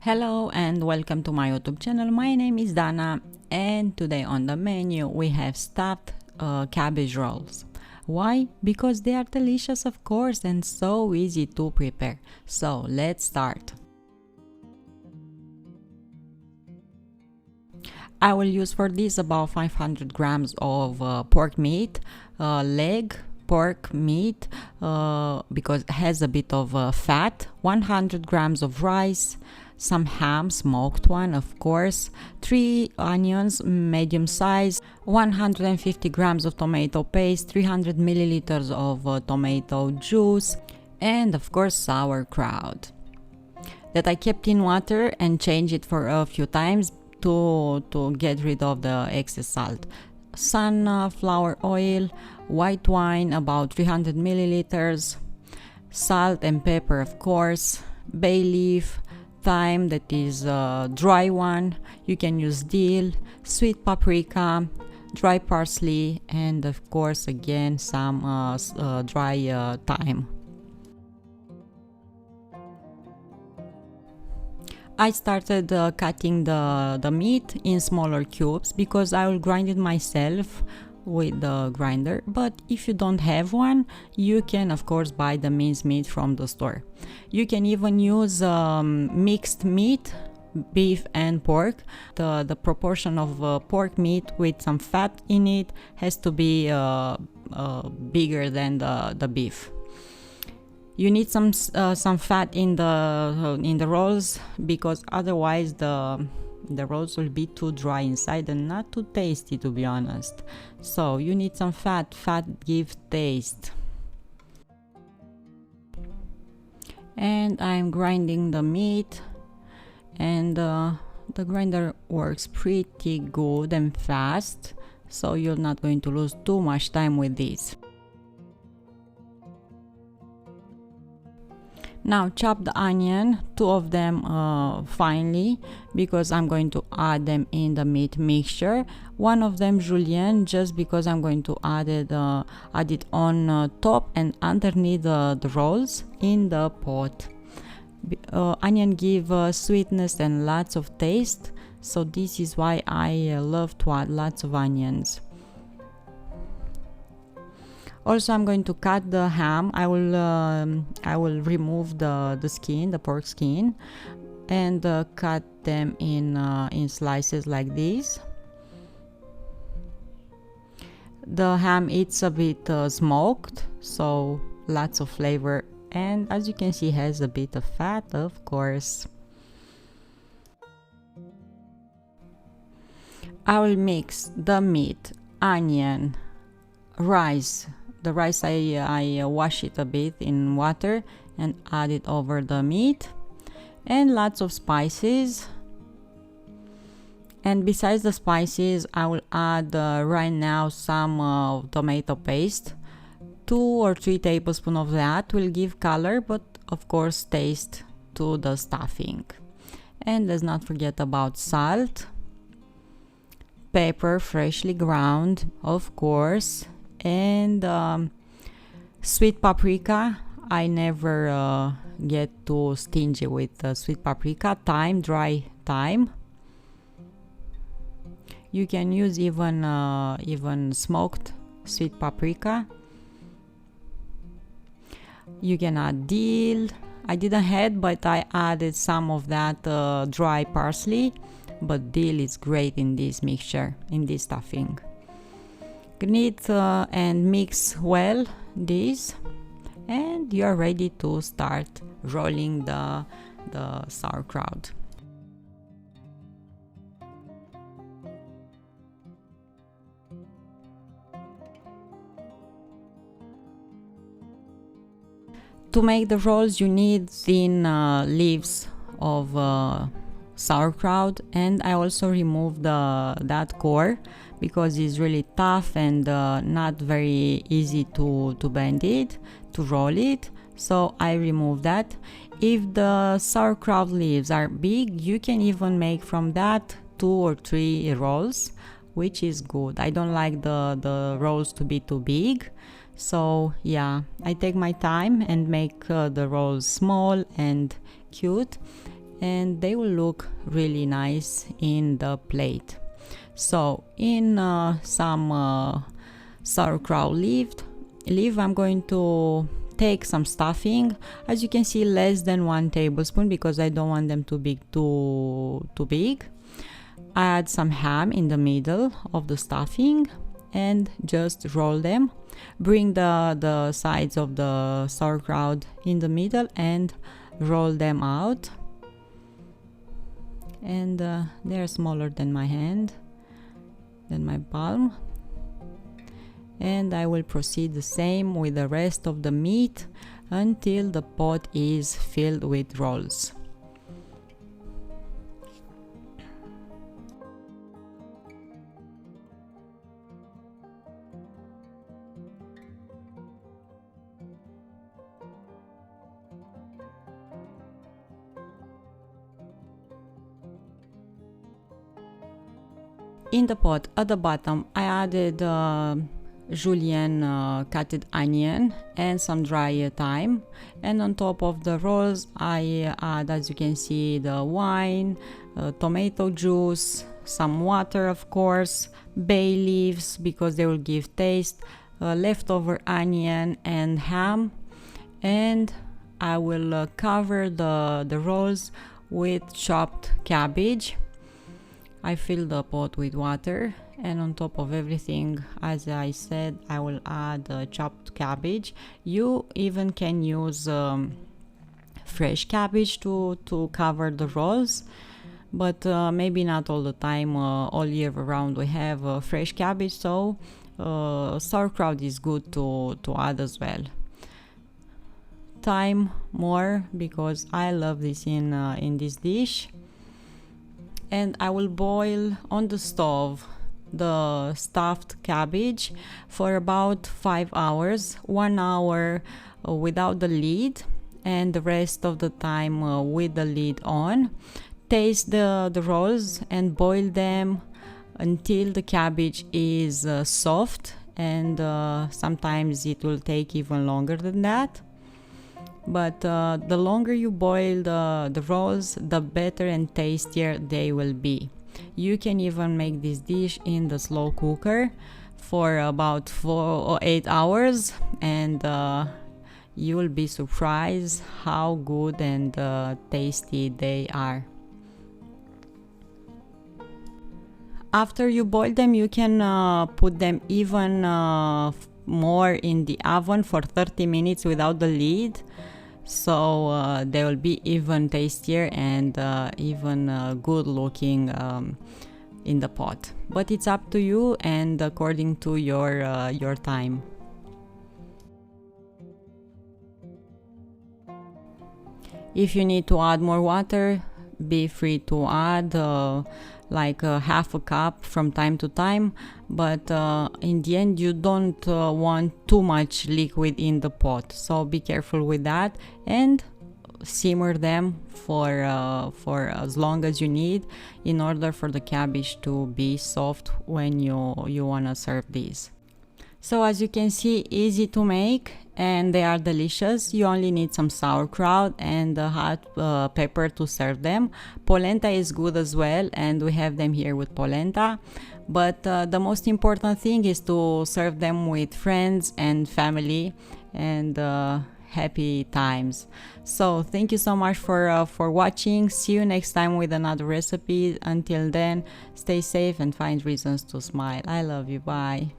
Hello and welcome to my YouTube channel. My name is Dana and today on the menu we have stuffed cabbage rolls. Why? Because they are delicious, of course, and so easy to prepare. So let's start. I will use for this about 500 grams of pork meat, leg pork meat because it has a bit of fat, 100 grams of rice, some ham, smoked one of course, 3 onions medium size, 150 grams of tomato paste, 300 milliliters of tomato juice, and of course sauerkraut that I kept in water and changed it for a few times to get rid of the excess salt. Sunflower oil, white wine about 300 milliliters, salt and pepper of course, bay leaf, thyme that is dry one, you can use dill, sweet paprika, dry parsley, and of course again some dry thyme. I started cutting the meat in smaller cubes because I will grind it myself with the grinder, but if you don't have one, you can of course buy the minced meat from the store. You can even use mixed meat, beef and pork. The proportion of pork meat with some fat in it has to be bigger than the beef. You need some fat in the rolls because otherwise the rolls will be too dry inside and not too tasty, to be honest. So you need some fat. Fat gives taste. And I'm grinding the meat, and the grinder works pretty good and fast, so you're not going to lose too much time with this. Now chop the onion, 2 of them finely, because I'm going to add them in the meat mixture. 1 of them julienne, just because I'm going to add it on top and underneath the rolls in the pot. Onion give sweetness and lots of taste, so this is why I love to add lots of onions. Also, I'm going to cut the ham. I will remove the skin, the pork skin, and cut them in slices like this. The ham it's a bit smoked, so lots of flavor, and as you can see, has a bit of fat, of course. I will mix the meat, onion, rice. The rice I wash it a bit in water and add it over the meat, and lots of spices. And besides the spices, I will add right now some tomato paste. 2 or 3 tablespoons of that will give color, but of course taste to the stuffing. And let's not forget about salt, pepper freshly ground of course, and sweet paprika. I never get too stingy with sweet paprika. Thyme, dry thyme. You can use even smoked sweet paprika. You can add dill. I didn't add, but I added some of that dry parsley, but dill is great in this mixture, in this stuffing. Knead and mix well this, and you are ready to start rolling the sauerkraut. To make the rolls, you need thin leaves of sauerkraut, and I also removed that core because it's really tough and not very easy to bend it, to roll it, so I removed that. If the sauerkraut leaves are big, you can even make from that 2 or 3 rolls, which is good. I don't like the rolls to be too big, so yeah, I take my time and make the rolls small and cute. and they will look really nice in the plate. So in some sauerkraut leaf, I'm going to take some stuffing. As you can see, less than 1 tablespoon, because I don't want them too big. Add some ham in the middle of the stuffing and just roll them. Bring the sides of the sauerkraut in the middle and roll them out. And they're smaller than my hand, than my palm. And I will proceed the same with the rest of the meat until the pot is filled with rolls. In the pot at the bottom, I added julienne cutted onion and some dry thyme, and on top of the rolls I add, as you can see, the wine, tomato juice, some water, of course, bay leaves because they will give taste, leftover onion and ham, and I will cover the rolls with chopped cabbage. I fill the pot with water, and on top of everything, as I said, I will add chopped cabbage. You even can use fresh cabbage to cover the rolls, but maybe not all the time. All year around we have fresh cabbage, so sauerkraut is good to add as well. Thyme more because I love this in this dish. And I will boil on the stove the stuffed cabbage for about 5 hours, 1 hour without the lid and the rest of the time with the lid on. Taste the rolls and boil them until the cabbage is soft, and sometimes it will take even longer than that. But the longer you boil the rolls, the better and tastier they will be. You can even make this dish in the slow cooker for about 4 or 8 hours, and you will be surprised how good and tasty they are. After you boil them, you can put them even more in the oven for 30 minutes without the lid. So they will be even tastier and even good looking in the pot. But it's up to you and according to your time. If you need to add more water, be free to add like half a cup from time to time, but in the end you don't want too much liquid in the pot, so be careful with that and simmer them for as long as you need in order for the cabbage to be soft when you want to serve these. So as you can see, easy to make and they are delicious. You only need some sauerkraut and hot pepper to serve them. Polenta is good as well, and we have them here with polenta. But the most important thing is to serve them with friends and family and happy times. So thank you so much for watching. See you next time with another recipe. Until then, stay safe and find reasons to smile. I love you. Bye.